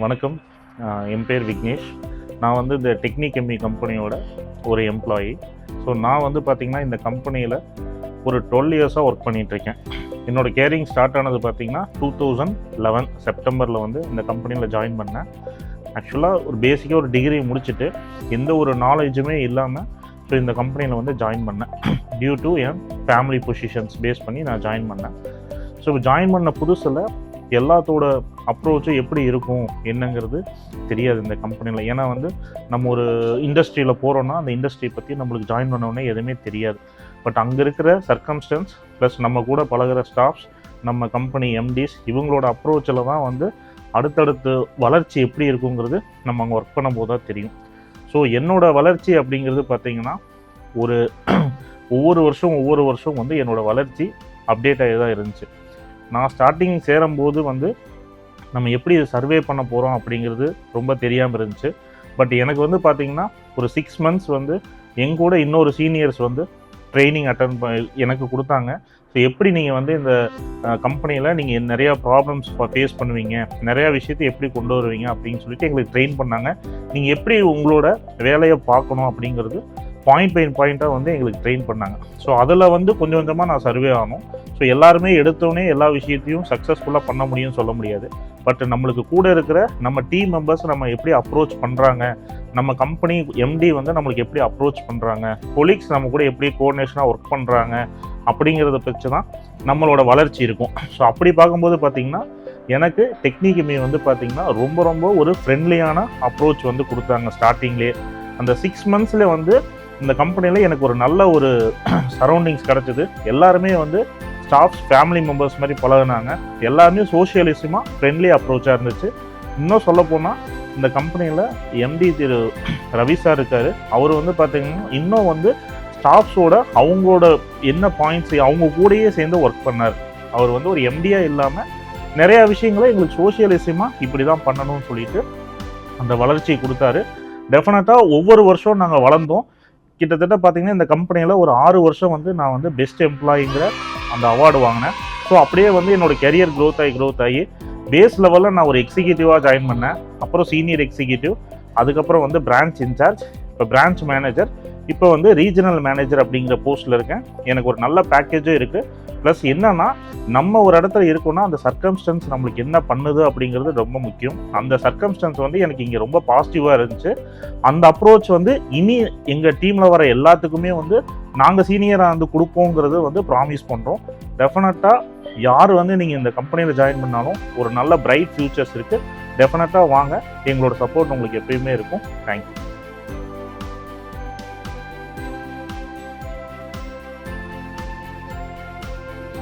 வணக்கம். என் பேர் விக்னேஷ். நான் வந்து இந்த டெக்னிக் கம்பெனியோட ஒரு எம்ப்ளாயி. ஸோ நான் வந்து பார்த்திங்கன்னா இந்த கம்பெனியில் ஒரு 12 இயர்ஸாக ஒர்க் பண்ணிகிட்ருக்கேன். என்னோடய கேரிங் ஸ்டார்ட் ஆனது பார்த்திங்கன்னா 2011 செப்டம்பரில் வந்து இந்த கம்பெனியில் ஜாயின் பண்ணேன். ஆக்சுவலாக ஒரு பேசிக்காக ஒரு டிகிரி முடிச்சுட்டு எந்த ஒரு நாலேஜுமே இல்லாமல் ஸோ இந்த கம்பெனியில் வந்து ஜாயின் பண்ணேன். டியூ டு என் ஃபேமிலி பொசிஷன்ஸ் பேஸ் பண்ணி நான் ஜாயின் பண்ணேன். ஸோ ஜாயின் பண்ண புதுசில் எல்லாத்தோட அப்ரோச்சும் எப்படி இருக்கும் என்னங்கிறது தெரியாது இந்த கம்பெனியில். ஏன்னா வந்து நம்ம ஒரு இண்டஸ்ட்ரியில் போகிறோன்னா அந்த இண்டஸ்ட்ரி பற்றி நம்மளுக்கு ஜாயின் பண்ணோடனே எதுவுமே தெரியாது. பட் அங்கே இருக்கிற சர்க்கம்ஸ்டன்ஸ் ப்ளஸ் நம்ம கூட பழகிற ஸ்டாஃப்ஸ், நம்ம கம்பெனி எம்டிஸ், இவங்களோட அப்ரோச்சில் தான் வந்து அடுத்தடுத்து வளர்ச்சி எப்படி இருக்குங்கிறது நம்ம அங்கே ஒர்க் பண்ணும்போது தான் தெரியும். ஸோ என்னோடய வளர்ச்சி அப்படிங்கிறது பார்த்திங்கன்னா ஒவ்வொரு வருஷம் வந்து என்னோடய வளர்ச்சி அப்டேட் ஆகி தான் இருந்துச்சு. நான் ஸ்டார்டிங் சேரும்போது வந்து நம்ம எப்படி சர்வே பண்ண போகிறோம் அப்படிங்கிறது ரொம்ப தெரியாமல் இருந்துச்சு. பட் எனக்கு வந்து பார்த்திங்கன்னா ஒரு 6 months வந்து எங்கூட இன்னொரு சீனியர்ஸ் வந்து ட்ரைனிங் எனக்கு கொடுத்தாங்க. ஸோ எப்படி நீங்கள் வந்து இந்த கம்பெனியில் நீங்கள் நிறையா ப்ராப்ளம்ஸ் ஃபேஸ் பண்ணுவீங்க, நிறையா விஷயத்தை எப்படி கொண்டு வருவீங்க அப்படின்னு சொல்லிட்டு எங்களுக்கு ட்ரெயின் பண்ணாங்க. நீங்கள் எப்படி உங்களோட வேலையை பார்க்கணும் அப்படிங்கிறது பாயிண்ட் பை பாயிண்ட்டாக வந்து எங்களுக்கு ட்ரெயின் பண்ணாங்க. ஸோ அதில் வந்து கொஞ்சம் கொஞ்சமாக நான் சர்வே ஆகணும். ஸோ எல்லாருமே எடுத்தோடனே எல்லா விஷயத்தையும் சக்ஸஸ்ஃபுல்லாக பண்ண முடியும்னு சொல்ல முடியாது. பட் நம்மளுக்கு கூட இருக்கிற நம்ம டீம் மெம்பர்ஸ் நம்ம எப்படி அப்ரோச் பண்ணுறாங்க, நம்ம கம்பெனி எம்டி வந்து நம்மளுக்கு எப்படி அப்ரோச் பண்ணுறாங்க, கொலீக்ஸ் நம்ம கூட எப்படி கோஆர்டினேஷனாக ஒர்க் பண்ணுறாங்க அப்படிங்கிறத பற்றி தான் நம்மளோட வளர்ச்சி இருக்கும். ஸோ அப்படி பார்க்கும்போது பார்த்திங்கன்னா எனக்கு டெக்னிக் வந்து பார்த்திங்கன்னா ரொம்ப ஒரு ஃப்ரெண்ட்லியான அப்ரோச் வந்து கொடுத்தாங்க ஸ்டார்டிங்லேயே. அந்த 6 monthsல வந்து இந்த கம்பெனியில் எனக்கு ஒரு நல்ல ஒரு சரௌண்டிங்ஸ் கிடச்சிது. எல்லாருமே வந்து ஸ்டாஃப்ஸ் ஃபேமிலி மெம்பர்ஸ் மாதிரி பழகினாங்க. எல்லாருமே சோஷியலிசமாக ஃப்ரெண்ட்லி அப்ரோச்சாக இருந்துச்சு. இன்னும் சொல்லப்போனால் இந்த கம்பெனியில் எம்டி திரு ரவி சார் இருக்கார். அவர் வந்து பார்த்திங்கன்னா இன்னும் வந்து ஸ்டாஃப்ஸோட அவங்களோட என்ன பாயிண்ட்ஸ் அவங்க கூடயே சேர்ந்து ஒர்க் பண்ணார். அவர் வந்து ஒரு எம்டியாக இல்லாமல் நிறையா விஷயங்களை எங்களுக்கு சோஷியலிசமாக இப்படி தான் பண்ணணும்னு சொல்லிட்டு அந்த வளர்ச்சியை கொடுத்தாரு. டெஃபினட்டாக ஒவ்வொரு வருஷம் நாங்கள் வளர்ந்தோம். கிட்டத்தட்ட பார்த்திங்கன்னா இந்த கம்பெனியில் ஒரு 6 வருஷம் வந்து நான் வந்து பெஸ்ட் எம்ப்ளாயிங்கிற அந்த அவார்டு வாங்கினேன். ஸோ அப்படியே வந்து என்னோடய கெரியர் க்ரோத் ஆகி பேஸ் லெவலில் நான் ஒரு எக்ஸிக்யூட்டிவாக ஜாயின் பண்ணேன். அப்புறம் சீனியர் எக்ஸிக்யூட்டிவ், அதுக்கப்புறம் வந்து பிரான்ச் இன்சார்ஜ், இப்போ பிரான்ச் மேனேஜர், இப்போ வந்து ரீஜனல் மேனேஜர் அப்படிங்கிற போஸ்ட்டில் இருக்கேன். எனக்கு ஒரு நல்ல பேக்கேஜும் இருக்குது. ப்ளஸ் என்னன்னா நம்ம ஒரு இடத்துல இருக்கோன்னா அந்த சர்க்கம்ஸ்டன்ஸ் நம்மளுக்கு என்ன பண்ணுது அப்படிங்கிறது ரொம்ப முக்கியம். அந்த சர்க்கம்ஸ்டன்ஸ் வந்து எனக்கு இங்கே ரொம்ப பாசிட்டிவாக இருந்துச்சு. அந்த அப்ரோச் வந்து இனி எங்கள் டீமில் வர எல்லாத்துக்குமே வந்து நாங்கள் சீனியராக வந்து கொடுப்போங்கிறது வந்து ப்ராமிஸ் பண்ணுறோம். டெஃபினட்டாக யார் வந்து நீங்கள் இந்த கம்பெனியில் ஜாயின் பண்ணாலும் ஒரு நல்ல பிரைட் ஃபியூச்சர்ஸ் இருக்குது. டெஃபினட்டாக வாங்க, எங்களோட சப்போர்ட் உங்களுக்கு எப்பயுமே இருக்கும். தேங்க்யூ.